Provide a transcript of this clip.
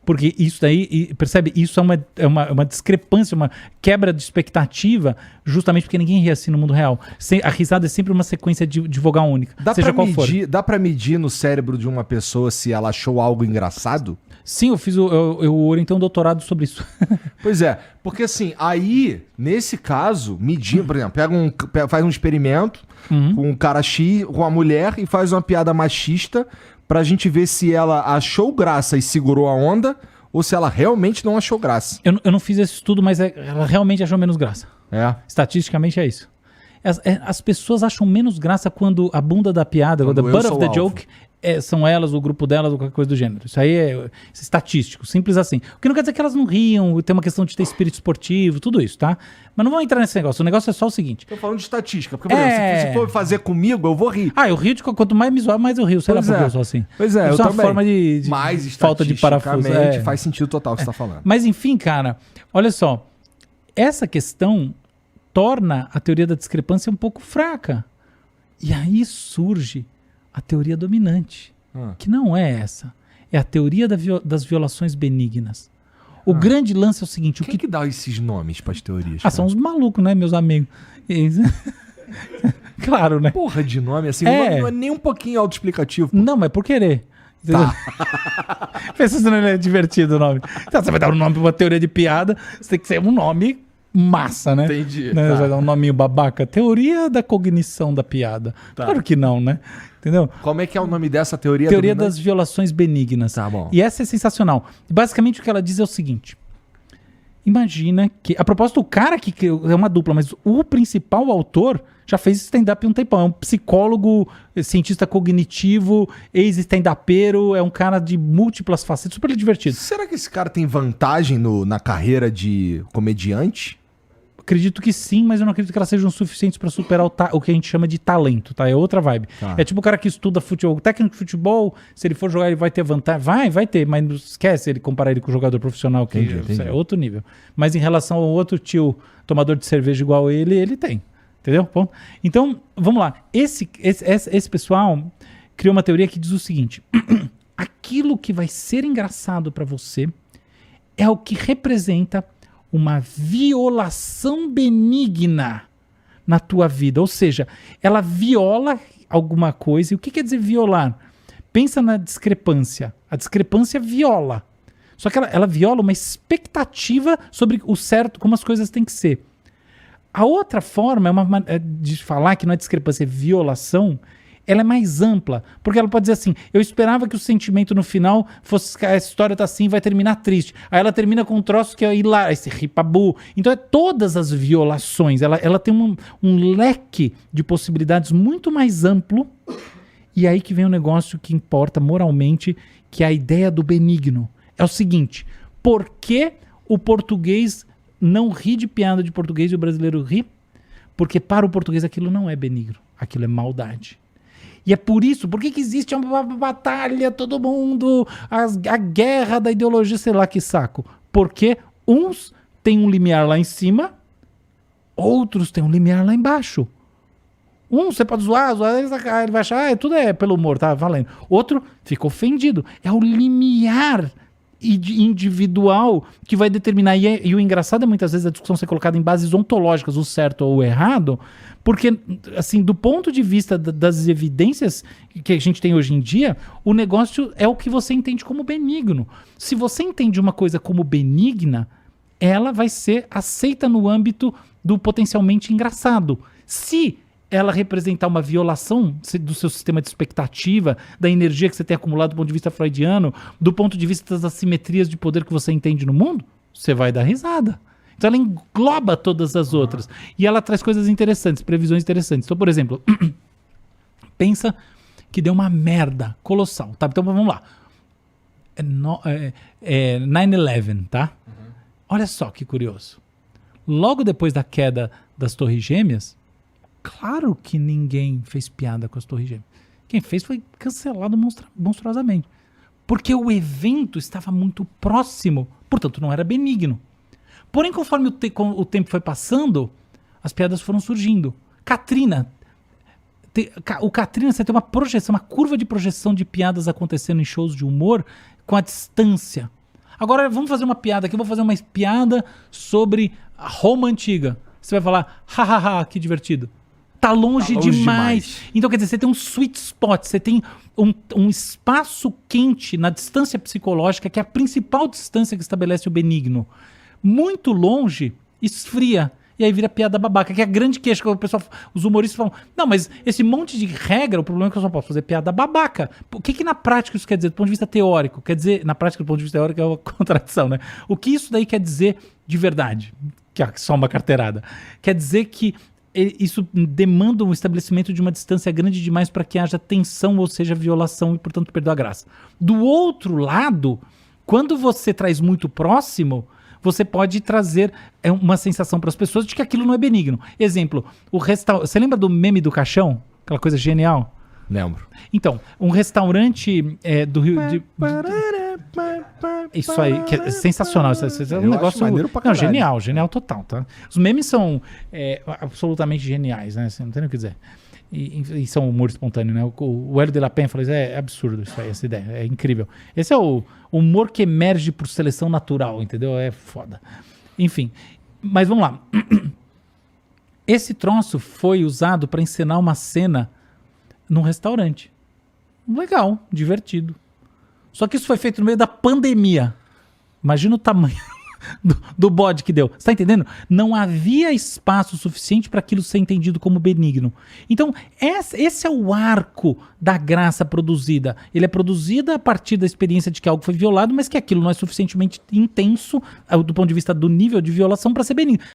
Porque isso daí, percebe? Isso é uma discrepância, uma quebra de expectativa, justamente porque ninguém ri assim no mundo real. A risada é sempre uma sequência de vogal única, seja qual for. Dá pra medir no cérebro de uma pessoa se ela achou algo engraçado? Sim, eu fiz eu orientei um doutorado sobre isso. Pois é, porque assim, aí, nesse caso, medir, por exemplo, faz um experimento com um cara X, com uma mulher, e faz uma piada machista pra gente ver se ela achou graça e segurou a onda, ou se ela realmente não achou graça. Eu não fiz esse estudo, mas ela realmente achou menos graça. É. Estatisticamente é isso. As pessoas acham menos graça quando a bunda da piada, quando a butt of the joke, são elas, o grupo delas, ou qualquer coisa do gênero. Isso aí é estatístico, simples assim. O que não quer dizer que elas não riam, tem uma questão de ter espírito esportivo, tudo isso, tá? Mas não vamos entrar nesse negócio. O negócio é só o seguinte. Tô falando de estatística, porque, por exemplo, se for fazer comigo, eu vou rir. Eu rio quanto mais me zoar, mais eu rio. Sei lá porque eu sou assim. Pois é, isso é uma forma de falta de parafuso. Faz sentido total o que você tá falando. Mas enfim, cara, olha só. Essa questão torna a teoria da discrepância um pouco fraca. E aí surge a teoria dominante, que não é essa. É a teoria das violações benignas. O grande lance é o seguinte... Quem que dá esses nomes para as teorias? São os malucos, né, meus amigos? Claro, né? Porra de nome, assim, não é nem um pouquinho autoexplicativo. Pô. Não, mas por querer. Tá. Pensa se não é divertido o nome. Então, você vai dar um nome para uma teoria de piada, você tem que ser um nome massa, né? Entendi. Né? Vai dar um nominho babaca. Teoria da cognição da piada. Tá. Claro que não, né? Entendeu? Como é que é o nome dessa teoria? Teoria das violações benignas. Tá bom. E essa é sensacional. Basicamente o que ela diz é o seguinte. Imagina que... A propósito, o cara que criou... É uma dupla, mas o principal autor já fez stand-up há um tempão. É um psicólogo, cientista cognitivo, ex-stand-upero. É um cara de múltiplas facetas. Super divertido. Será que esse cara tem vantagem na carreira de comediante? Acredito que sim, mas eu não acredito que elas sejam suficientes para superar o que a gente chama de talento, tá? É outra vibe. Tá. É tipo o cara que estuda futebol. O técnico de futebol, se ele for jogar, ele vai ter vantagem. Vai ter, mas não esquece ele comparar ele com o jogador profissional, que Entendi. É outro nível. Mas em relação ao outro tio tomador de cerveja igual ele tem. Entendeu? Bom, então, vamos lá. Esse pessoal criou uma teoria que diz o seguinte. Aquilo que vai ser engraçado para você é o que representa uma violação benigna na tua vida. Ou seja, ela viola alguma coisa. E o que quer dizer violar? Pensa na discrepância. A discrepância viola. Só que ela viola uma expectativa sobre o certo, como as coisas têm que ser. A outra forma de falar que não é discrepância, é violação. Ela é mais ampla, porque ela pode dizer assim, eu esperava que o sentimento no final fosse, a história tá assim, vai terminar triste. Aí ela termina com um troço que é hilário, esse ripabu. Então é todas as violações, ela tem um leque de possibilidades muito mais amplo, e aí que vem um negócio que importa moralmente, que é a ideia do benigno. É o seguinte, por que o português não ri de piada de português e o brasileiro ri? Porque para o português aquilo não é benigno, aquilo é maldade. E é por isso, por que existe uma batalha, todo mundo, a guerra da ideologia, sei lá que saco. Porque uns têm um limiar lá em cima, outros têm um limiar lá embaixo. Um você pode zoar, ele vai achar, tudo é pelo humor, tá valendo. Outro fica ofendido. É o limiar individual que vai determinar. E o engraçado é muitas vezes a discussão ser colocada em bases ontológicas, o certo ou o errado, porque, assim, do ponto de vista das evidências que a gente tem hoje em dia, o negócio é o que você entende como benigno. Se você entende uma coisa como benigna, ela vai ser aceita no âmbito do potencialmente engraçado. Se ela representar uma violação do seu sistema de expectativa, da energia que você tem acumulado do ponto de vista freudiano, do ponto de vista das assimetrias de poder que você entende no mundo, você vai dar risada. Então ela engloba todas as outras. E ela traz coisas interessantes, previsões interessantes. Então, por exemplo, pensa que deu uma merda colossal, tá? Então vamos lá. 9/11, tá? Olha só que curioso. Logo depois da queda das Torres Gêmeas, claro que ninguém fez piada com as Torres Gêmeas. Quem fez foi cancelado monstruosamente. Porque o evento estava muito próximo, portanto não era benigno. Porém, conforme o tempo foi passando, as piadas foram surgindo. Katrina, você tem uma projeção, uma curva de projeção de piadas acontecendo em shows de humor com a distância. Agora vamos fazer uma piada aqui, eu vou fazer uma piada sobre a Roma Antiga. Você vai falar, hahaha, que divertido. Tá longe demais. Então, quer dizer, você tem um sweet spot, você tem um espaço quente na distância psicológica, que é a principal distância que estabelece o benigno. Muito longe, esfria. E aí vira piada babaca, que é a grande queixa que o pessoal, os humoristas falam, não, mas esse monte de regra, o problema é que eu só posso fazer piada babaca. O que na prática isso quer dizer do ponto de vista teórico? Quer dizer, na prática do ponto de vista teórico é uma contradição, né? O que isso daí quer dizer de verdade? Que é só uma carteirada. Quer dizer que isso demanda um estabelecimento de uma distância grande demais para que haja tensão, ou seja, violação e, portanto, perdeu a graça. Do outro lado, quando você traz muito próximo, você pode trazer uma sensação para as pessoas de que aquilo não é benigno. Exemplo, você lembra do meme do caixão? Aquela coisa genial? Lembro. Então, um restaurante do Rio de... Isso aí, que é sensacional. Isso é um negócio maneiro pra caralho. Não, genial total, tá? Os memes são absolutamente geniais, né? Assim, não tem nem o que dizer. E são humor espontâneo, né? O Hélio de la Penha falou isso, é absurdo isso aí, essa ideia, é incrível. Esse é o humor que emerge por seleção natural, entendeu? É foda. Enfim, mas vamos lá. Esse troço foi usado para encenar uma cena num restaurante. Legal, divertido. Só que isso foi feito no meio da pandemia. Imagina o tamanho do bode que deu. Você tá entendendo? Não havia espaço suficiente para aquilo ser entendido como benigno. Então, esse é o arco da graça produzida. Ele é produzido a partir da experiência de que algo foi violado, mas que aquilo não é suficientemente intenso do ponto de vista do nível de violação para ser benigno.